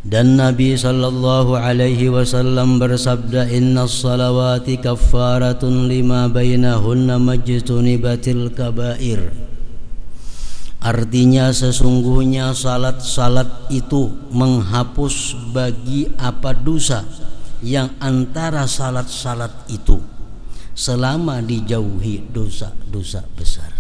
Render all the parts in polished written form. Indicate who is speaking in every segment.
Speaker 1: Dan Nabi sallallahu alaihi wasallam bersabda, innas salawati kaffaratun lima bainahunna majtunibatil kabair. Artinya sesungguhnya salat itu menghapus bagi apa dosa yang antara salat-salat itu selama dijauhi dosa-dosa besar.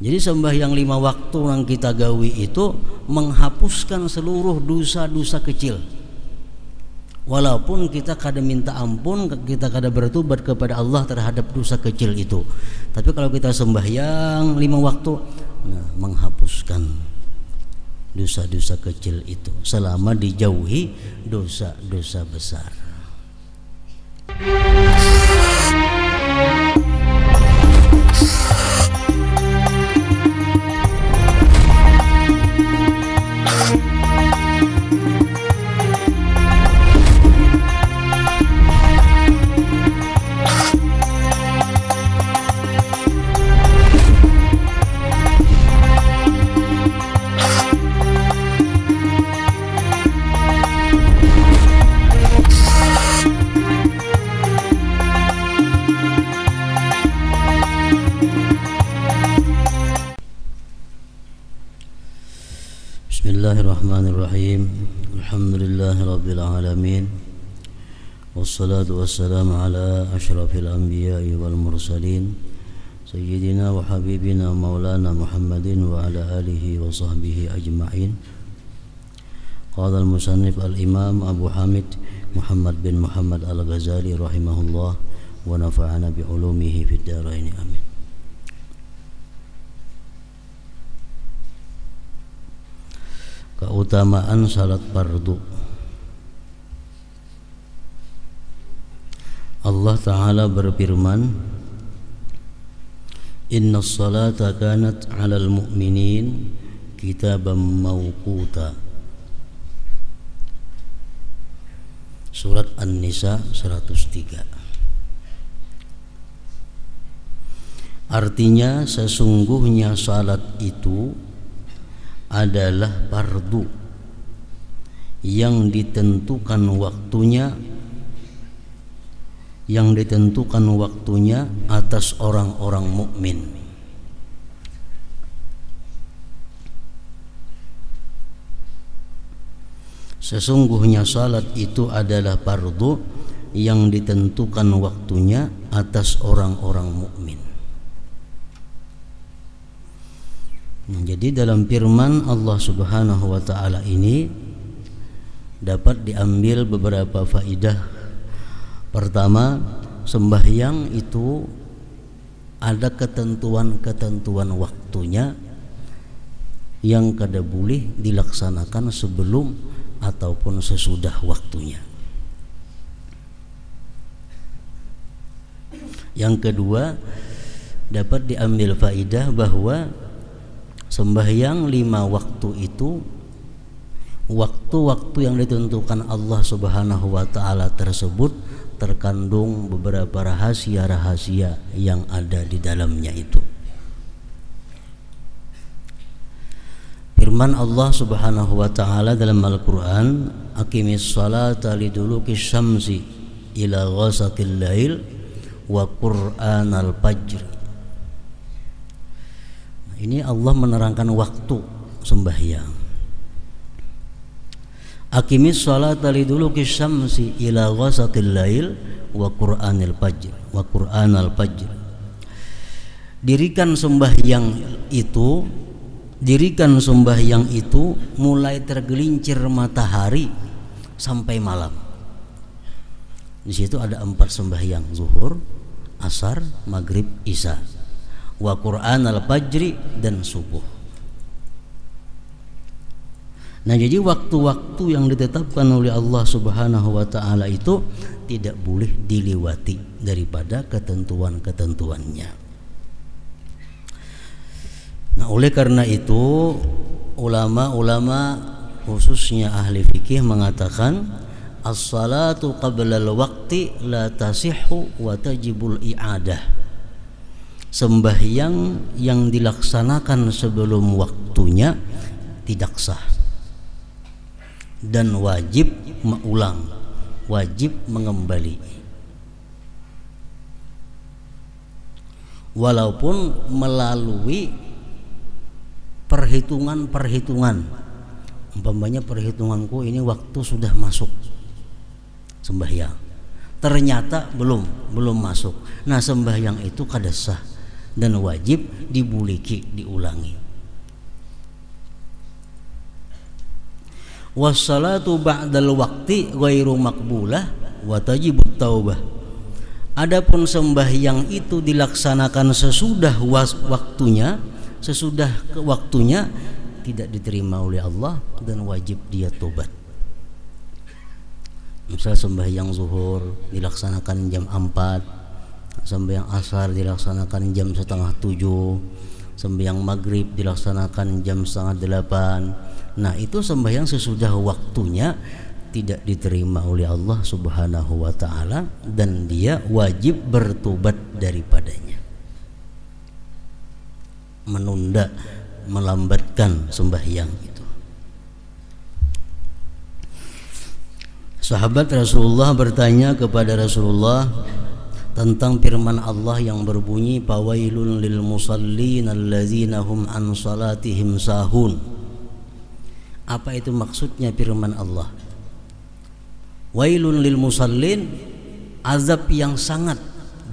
Speaker 1: Jadi sembahyang 5 waktu yang kita gawi itu menghapuskan seluruh dosa-dosa kecil. Walaupun kita kada minta ampun, kita kada bertobat kepada Allah terhadap dosa kecil itu. Tapi kalau kita sembahyang 5 waktu, menghapuskan dosa-dosa kecil itu selama dijauhi dosa-dosa besar. Bismillahirrahmanirrahim. Alhamdulillahirabbil alamin. Wassalatu wassalamu ala asyrafil anbiya'i wal mursalin sayyidina wa habibina maulana Muhammadin wa ala alihi wa sahbihi ajma'in. Qala al-musannif al-imam Abu Hamid Muhammad bin Muhammad al-Ghazali rahimahullah wa nafa'ana bi ulumihi fid dharain amin. Keutamaan salat fardu. Allah Ta'ala berfirman, innas salata kanat 'alal mu'minin kitaban mawquta. Surat An-Nisa 103. Artinya sesungguhnya salat itu adalah fardu yang ditentukan waktunya atas orang-orang mukmin. Sesungguhnya salat itu adalah fardu yang ditentukan waktunya atas orang-orang mukmin. Jadi dalam firman Allah Subhanahu wa taala ini dapat diambil beberapa faidah. Pertama, sembahyang itu ada ketentuan-ketentuan waktunya yang kada boleh dilaksanakan sebelum ataupun sesudah waktunya. Yang kedua, dapat diambil faidah bahwa sembahyang 5 waktu itu waktu-waktu yang ditentukan Allah Subhanahu wa taala tersebut terkandung beberapa rahasia-rahasia yang ada di dalamnya itu. Firman Allah Subhanahu wa taala dalam Al-Qur'an, aqimis salata liduluki syamsi ila ghasaqil lail wa qur'anal fajr. Ini Allah menerangkan waktu sembahyang. Aqimis salata liduluki syamsi ila ghasaqil lail wa qur'anil fajr. Dirikan sembahyang itu mulai tergelincir matahari sampai malam. Di situ ada 4 sembahyang, zuhur, asar, maghrib, isya. Wa qur'anal fajri dan subuh. Nah, jadi waktu-waktu yang ditetapkan oleh Allah Subhanahu wa taala itu tidak boleh dilewati daripada ketentuan-ketentuannya. Nah, oleh karena itu ulama-ulama khususnya ahli fikih mengatakan as-salatu qabla al-waqti la tasihhu wa tajibul i'adah. Sembahyang yang dilaksanakan sebelum waktunya tidak sah dan wajib mengulang, wajib mengembali. Walaupun melalui perhitungan, umpamanya perhitunganku ini waktu sudah masuk sembahyang, ternyata belum masuk. Nah, sembahyang itu kada sah dan wajib dibuliki, diulangi. Wassalatu ba'dal waqti ghairu maqbulah wa tajibut taubah. Adapun sembahyang itu dilaksanakan sesudah waktunya, tidak diterima oleh Allah dan wajib dia tobat. Misal sembahyang zuhur dilaksanakan jam 4, sembahyang asar dilaksanakan jam 6:30, sembahyang maghrib dilaksanakan jam 7:30. Nah, itu sembahyang sesudah waktunya tidak diterima oleh Allah Subhanahu wa ta'ala dan dia wajib bertobat daripadanya. Menunda, melambatkan sembahyang itu. Sahabat Rasulullah bertanya kepada Rasulullah tentang firman Allah yang berbunyi fawailun lil musallin allazina hum an salatihim sahun. Apa itu maksudnya firman Allah? Wailun lil musallin, azab yang sangat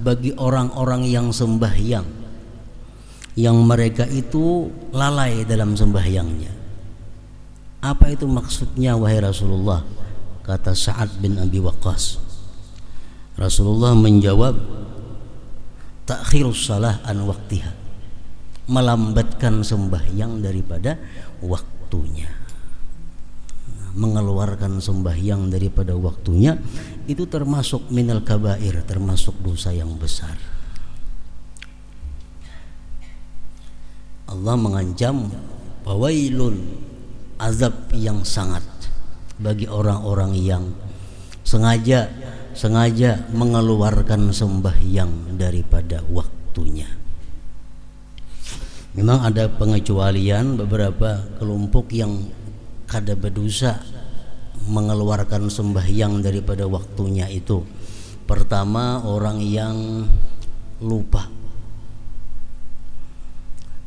Speaker 1: bagi orang-orang yang sembahyang, yang mereka itu lalai dalam sembahyangnya. Apa itu maksudnya wahai Rasulullah? Kata Sa'ad bin Abi Waqqas. Rasulullah menjawab, ta'khirus salah an waqtiha, melambatkan sembahyang daripada waktunya. Mengeluarkan sembahyang daripada waktunya itu termasuk minal kabair, termasuk dosa yang besar. Allah mengancam fawailun, azab yang sangat bagi orang-orang yang sengaja mengeluarkan sembahyang daripada waktunya. Memang ada pengecualian, beberapa kelompok yang kada berdosa mengeluarkan sembahyang daripada waktunya itu. Pertama, orang yang lupa,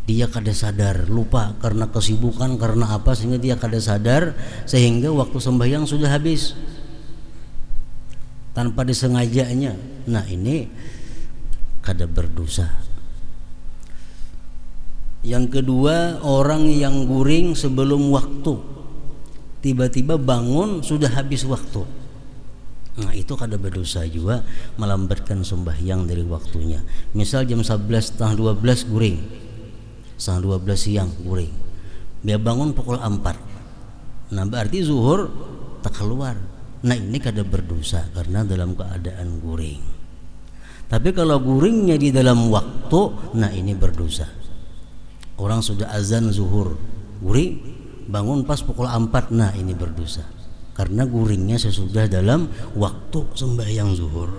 Speaker 1: dia kada sadar, lupa karena kesibukan, karena apa, sehingga dia kada sadar, sehingga waktu sembahyang sudah habis tanpa disengajanya. Nah, ini kada berdosa. Yang kedua, orang yang guring sebelum waktu, tiba-tiba bangun sudah habis waktu. Nah, itu kada berdosa juga, melambatkan sembahyang dari waktunya. Misal jam 11:30 guring, 11:30 siang guring, dia bangun pukul 4. Nah, berarti zuhur tak keluar. Nah, ini kada berdosa karena dalam keadaan guring. Tapi kalau guringnya di dalam waktu, nah ini berdosa. Orang sudah azan zuhur, guring, bangun pas pukul 4, nah ini berdosa karena guringnya sesudah dalam waktu sembahyang zuhur.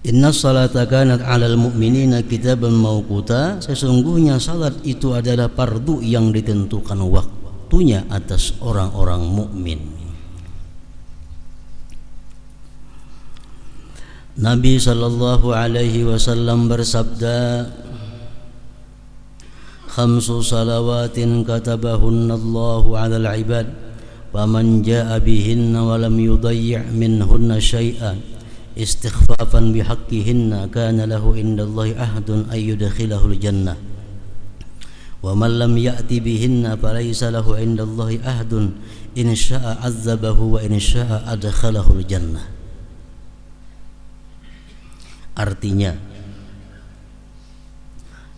Speaker 1: Inna salata kanat 'alal mu'minina kitaban mawquta, sesungguhnya salat itu adalah fardu yang ditentukan waktunya atas orang-orang mukmin. Nabi sallallahu alaihi wasallam bersabda, khamsu salawatin katabahunna Allahu 'alal 'ibad, faman jaa'a bihinna wa lam yudayyi' minhunna syai'an istighfafan bihaqqihinna kana lahu indallahi ahdun ay yudkhilahul jannah wa man lam ya'ti bihinna falaysa lahu indallahi ahdun in syaa'a 'azzabahu wa in syaa'a adkhalahul jannah. Artinya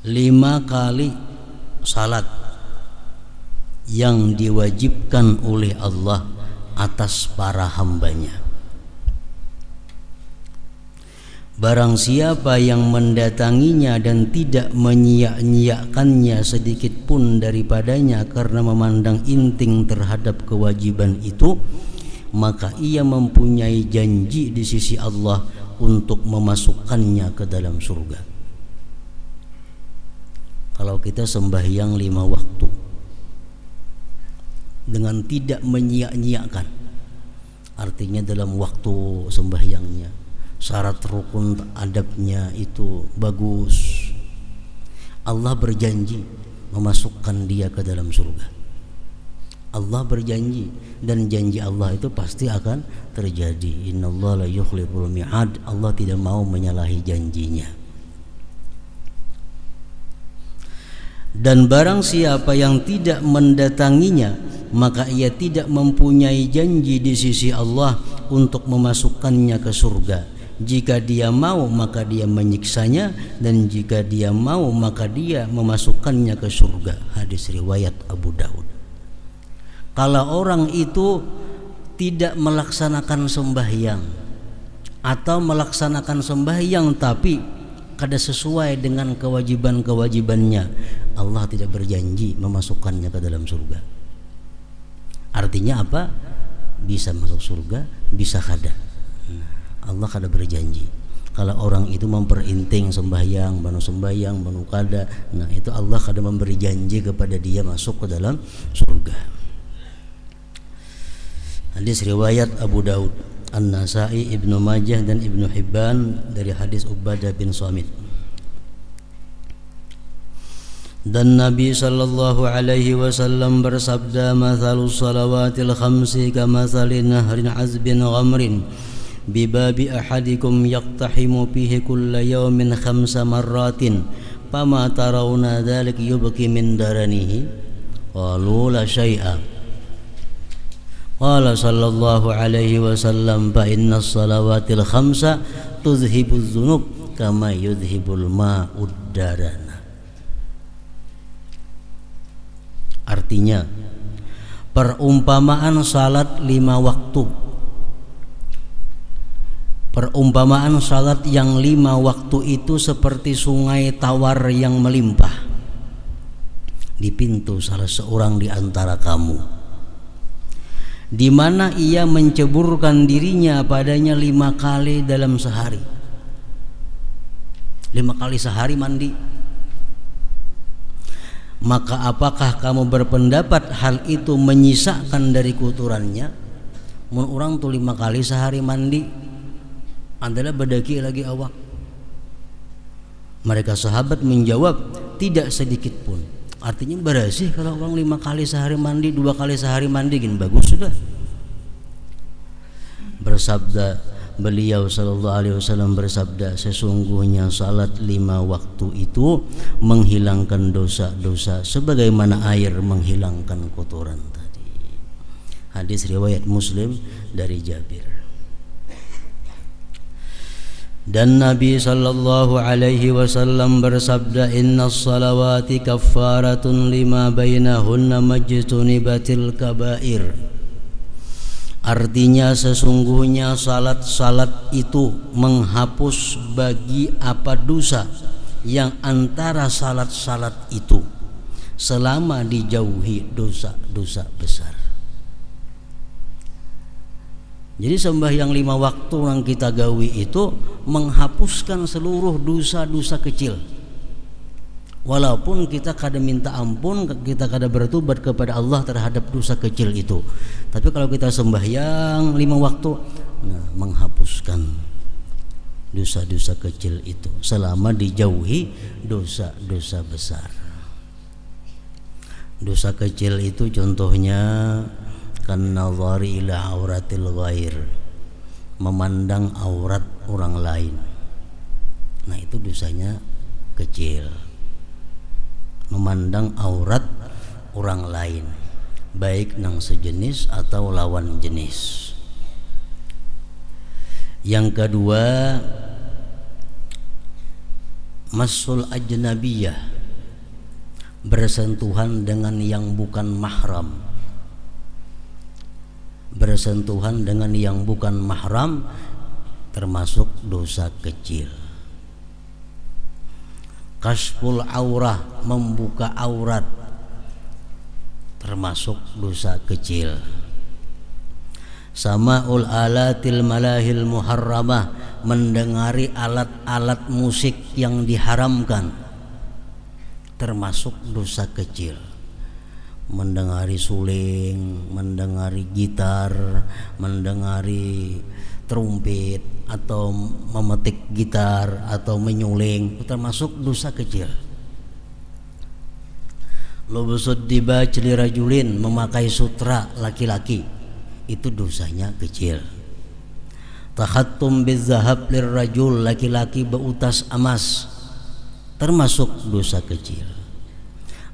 Speaker 1: 5 kali salat yang diwajibkan oleh Allah atas para hambanya. Barang siapa yang mendatanginya dan tidak menyia-nyiakannya sedikit pun daripadanya karena memandang inting terhadap kewajiban itu, maka ia mempunyai janji di sisi Allah untuk memasukkannya ke dalam surga. kalau kita sembahyang 5 waktu dengan tidak menyia-nyiakan. Artinya dalam waktu sembahyangnya syarat rukun adabnya itu bagus, Allah berjanji memasukkan dia ke dalam surga. Allah berjanji, dan janji Allah itu pasti akan terjadi. Innallaha la yukhliful mi'ad. Allah tidak mau menyalahi janjinya. Dan barang siapa yang tidak mendatanginya, maka ia tidak mempunyai janji di sisi Allah untuk memasukkannya ke surga. Jika dia mau, maka dia menyiksanya, dan jika dia mau, maka dia memasukkannya ke surga. Hadis riwayat Abu Daud. Kalau orang itu tidak melaksanakan sembahyang atau melaksanakan sembahyang tapi kada sesuai dengan kewajiban-kewajibannya, Allah tidak berjanji memasukkannya ke dalam surga. Artinya apa? Bisa masuk surga, bisa kada. Allah kada berjanji. Kalau orang itu memperinting sembahyang, banu kada, nah itu Allah kada memberi janji kepada dia masuk ke dalam surga. Hadis riwayat Abu Daud, An-Nasai, Ibnu Majah dan Ibnu Hibban dari hadis Ubadah bin Samit. Dan Nabi sallallahu alaihi wasallam bersabda, "Mathalus salawatil khamsi kamathali nahrin azbin ghamrin bibabi ahadikum yaqtahimu fihi kulla yawmin 5 marratin fama tarawna dhalik yubki min daranihi qalu la syai'a." Qala sallallahu alaihi wasallam, fa inna salawatil khamsa tuzhibuz dzunub kama yudhibul ma'ud darana. Artinya, perumpamaan salat 5 waktu, perumpamaan salat yang 5 waktu itu seperti sungai tawar yang melimpah di pintu salah seorang di antara kamu, di mana ia menceburkan dirinya padanya 5 kali dalam sehari. 5 kali sehari mandi. Maka apakah kamu berpendapat hal itu menyisakan dari kotorannya? Mun orang tuh 5 kali sehari mandi, adalah bedaki lagi awak. Mereka sahabat menjawab, tidak sedikit pun. Artinya bersih kalau orang 5 kali sehari mandi, 2 kali sehari mandi, gini bagus sudah. Bersabda beliau sallallahu alaihi wasallam bersabda, sesungguhnya salat 5 waktu itu menghilangkan dosa-dosa sebagaimana air menghilangkan kotoran tadi. Hadis riwayat Muslim dari Jabir. Dan Nabi sallallahu alaihi wasallam bersabda, innas salawati kaffaratun lima bainahunna majtunibatil kabair. Artinya sesungguhnya salat-salat itu menghapus bagi apa dosa yang antara salat-salat itu selama dijauhi dosa-dosa besar. Jadi sembahyang 5 waktu yang kita gawi itu menghapuskan seluruh dosa-dosa kecil. Walaupun kita kada minta ampun, kita kada bertobat kepada Allah terhadap dosa kecil itu. Tapi kalau kita sembahyang 5 waktu, nah, menghapuskan dosa-dosa kecil itu selama dijauhi dosa-dosa besar. Dosa kecil itu contohnya kan nazari ila auratil ghair, memandang aurat orang lain. Nah itu dosanya kecil. Memandang aurat orang lain, baik nang sejenis atau lawan jenis. Yang kedua, masul ajnabiyah, bersentuhan dengan yang bukan mahram. Bersentuhan dengan yang bukan mahram termasuk dosa kecil. Kasful aurah, membuka aurat, termasuk dosa kecil. Sama'ul alatil malahil muharramah, mendengari alat-alat musik yang diharamkan. termasuk dosa kecil. Mendengari suling, mendengari gitar, mendengari trompet, atau memetik gitar, atau menyuling, itu termasuk dosa kecil. Lubusud dibaj lirajulin, memakai sutra laki-laki, itu dosanya kecil. Takhattum bizahab lirrajul, laki-laki beutas emas, termasuk dosa kecil.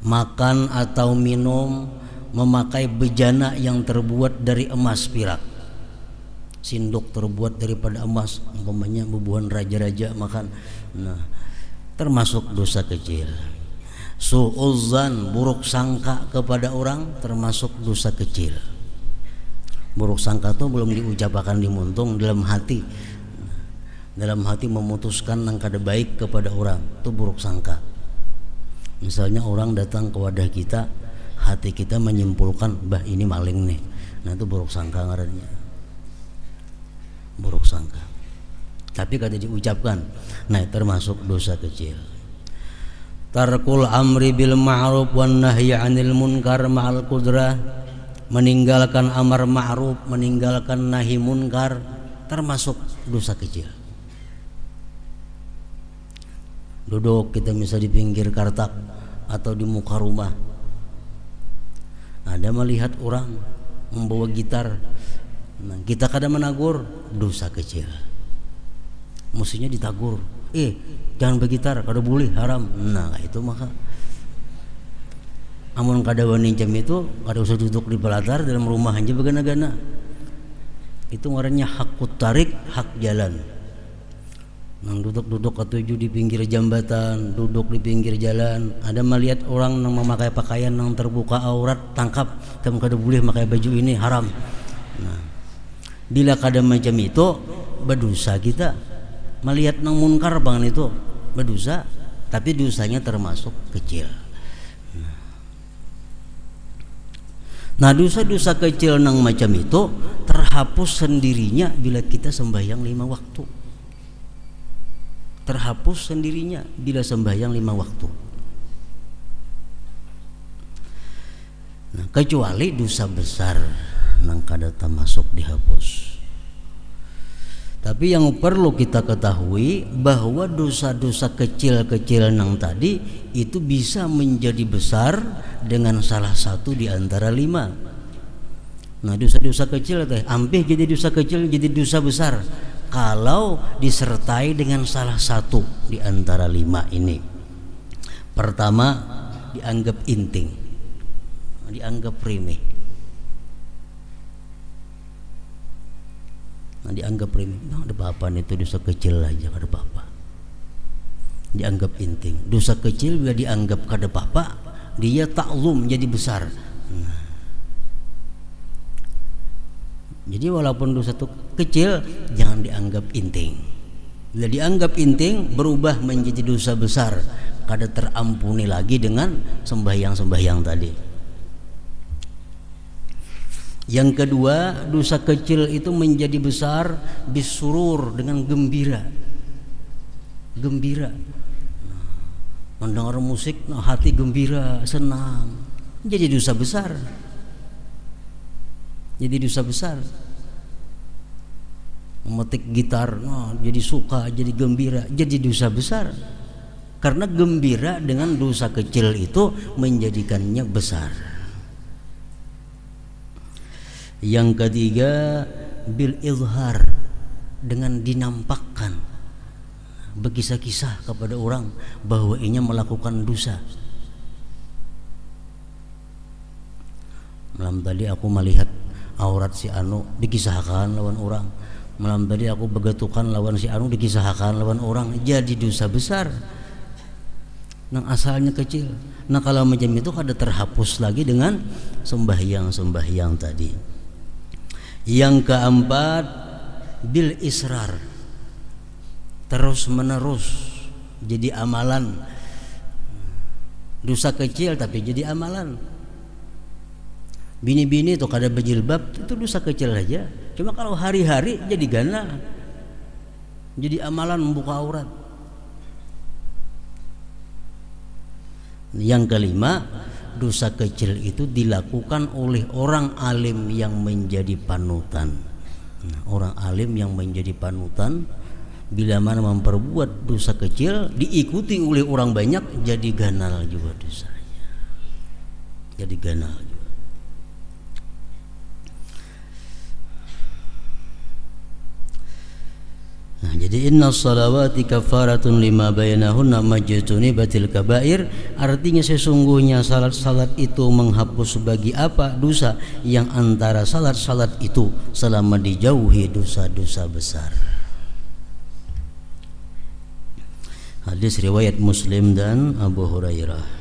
Speaker 1: Makan atau minum memakai bejana yang terbuat dari emas perak, sindok terbuat daripada emas, umpamanya bubuhan raja-raja makan, nah termasuk dosa kecil. Su'uzzan, buruk sangka kepada orang, termasuk dosa kecil. Buruk sangka itu belum diucapkan di muntung, dalam hati memutuskan yang kada baik kepada orang, itu buruk sangka. Misalnya orang datang ke wadah kita, hati kita menyimpulkan, bah ini maling nih, nah itu buruk sangka ngarannya, buruk sangka. Tapi kada diucapkan, nah termasuk dosa kecil. Tarkul amri bil ma'ruf wan nahyi 'anil munkar ma'al qudrah, meninggalkan amar ma'ruf, meninggalkan nahi munkar, termasuk dosa kecil. Duduk kita misalnya di pinggir kartak atau di muka rumah, ada melihat orang membawa gitar, nah, kita kadang menagur, dosa kecil. Mestinya ditagur, jangan bergitar, kada boleh, haram. Nah itu maka amun kada wani jam itu kada usah duduk di pelatar, dalam rumah aja begana-gana. Itu ngarannya hakut tarik, hak jalan. Nang duduk-duduk ketujuh di pinggir jambatan, duduk di pinggir jalan, ada melihat orang yang memakai pakaian yang terbuka aurat, tangkap, kamu kada boleh pakai baju ini, haram. Nah, bila kada macam itu, berdosa kita. Melihat nang munkar bang itu berdosa, tapi dosanya termasuk kecil. Nah, dosa-dosa kecil nang macam itu terhapus sendirinya bila kita sembahyang 5 waktu. Terhapus sendirinya bila sembahyang 5 waktu. Nah, kecuali dosa besar nang kada termasuk dihapus. Tapi yang perlu kita ketahui bahwa dosa-dosa kecil-kecil nang tadi itu bisa menjadi besar dengan salah satu di antara 5. Nah, dosa-dosa kecil teh ampih jadi dosa kecil jadi dosa besar kalau disertai dengan salah satu di antara 5 ini. Pertama, dianggap inting, dianggap remeh. Nah, dianggap remeh, ada apa-apa itu dosa kecil aja, kada apa-apa. Dianggap inting. Dosa kecil bila dianggap kada apa-apa, dia taklum jadi besar. Nah, jadi walaupun dosa itu kecil, jangan dianggap inting. Bila dianggap inting, berubah menjadi dosa besar, kada terampuni lagi dengan sembahyang-sembahyang tadi. Yang kedua, dosa kecil itu menjadi besar bisurur, dengan gembira. Gembira. Mendengar musik, hati gembira, senang. Jadi dosa besar. Jadi dosa besar. Memetik gitar, jadi suka, jadi gembira, jadi dosa besar. Karena gembira dengan dosa kecil itu menjadikannya besar. Yang ketiga, bil izhar, dengan dinampakkan, berkisah-kisah kepada orang bahwa ia melakukan dosa. Malam tadi aku melihat aurat si anu, dikisahkan lawan orang. Malam tadi aku begatukan lawan si anu, dikisahkan lawan orang. Jadi dosa besar nang asalnya kecil. Nah, kalau macam itu kada terhapus lagi dengan sembahyang-sembahyang tadi. Yang keempat, bil israr, terus menerus jadi amalan. Dosa kecil tapi jadi amalan. Bini-bini itu kada berjilbab, itu dosa kecil aja. Cuma kalau hari-hari jadi gana, jadi amalan membuka aurat. Yang kelima, dosa kecil itu dilakukan oleh orang alim yang menjadi panutan. Orang alim yang menjadi panutan, bila mana memperbuat dosa kecil diikuti oleh orang banyak, jadi ganal juga dosanya. Jadi ganal juga. Nah, jadi inna salawati kafaratun lima bainahunna majtunibatil kabair, artinya sesungguhnya salat-salat itu menghapus bagi apa dosa yang antara salat-salat itu selama dijauhi dosa-dosa besar. Hadis riwayat Muslim dan Abu Hurairah.